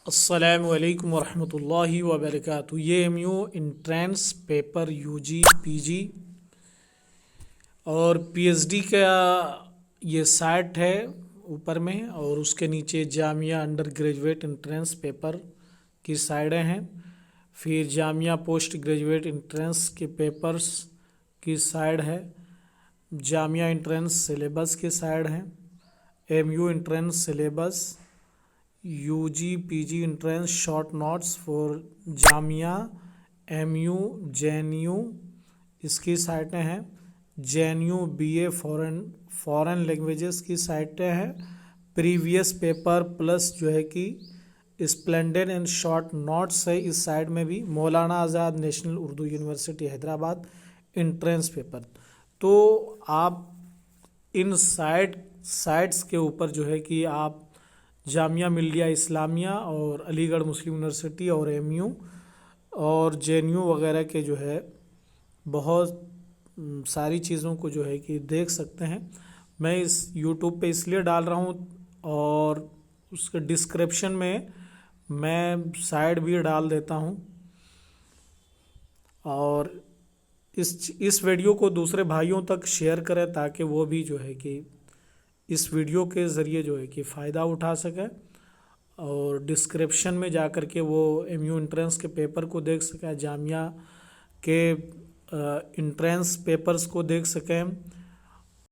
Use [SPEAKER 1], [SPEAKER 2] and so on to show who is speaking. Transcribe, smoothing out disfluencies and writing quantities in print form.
[SPEAKER 1] السلام علیکم ورحمۃ اللہ وبرکاتہ۔ یہ M U entrance paper U G P G اور پی ایچ ڈی کا یہ سائٹ ہے اوپر میں، اور اس کے نیچے Jamia undergraduate entrance paper کی سائڈیں ہیں، پھر جامعہ پوسٹ گریجویٹ انٹرنس کے پیپرز کی سائڈ ہے، جامعہ انٹرنس سلیبس کی سائڈ ہیں، M U entrance syllabus, U G P G entrance short notes for Jamia, M U J N U اس کی سائٹیں ہیں، J N U B A foreign languages کی سائٹیں ہیں، پریویس پیپر پلس جو ہے کہ اسپلینڈڈ اینڈ شارٹ نوٹس ہے اس سائٹ میں بھی، Maulana Azad national Urdu university Hyderabad entrance paper. تو آپ ان سائٹس کے اوپر جو ہے کہ آپ جامعہ ملیہ اسلامیہ اور علی گڑھ مسلم یونیورسٹی اور ایم یو اور جے این یو وغیرہ کے جو ہے بہت ساری چیزوں کو جو ہے کہ دیکھ سکتے ہیں۔ میں اس یوٹیوب پہ اس لیے ڈال رہا ہوں، اور اس کے ڈسکرپشن میں میں سائٹ بھی ڈال دیتا ہوں، اور اس ویڈیو کو دوسرے بھائیوں تک شیئر کریں تاکہ وہ بھی جو ہے کہ اس ویڈیو کے ذریعے جو ہے کہ فائدہ اٹھا سکے، اور ڈسکرپشن میں جا کر کے وہ ایم یو انٹرنس کے پیپر کو دیکھ سکیں، جامعہ کے انٹرنس پیپرز کو دیکھ سکیں،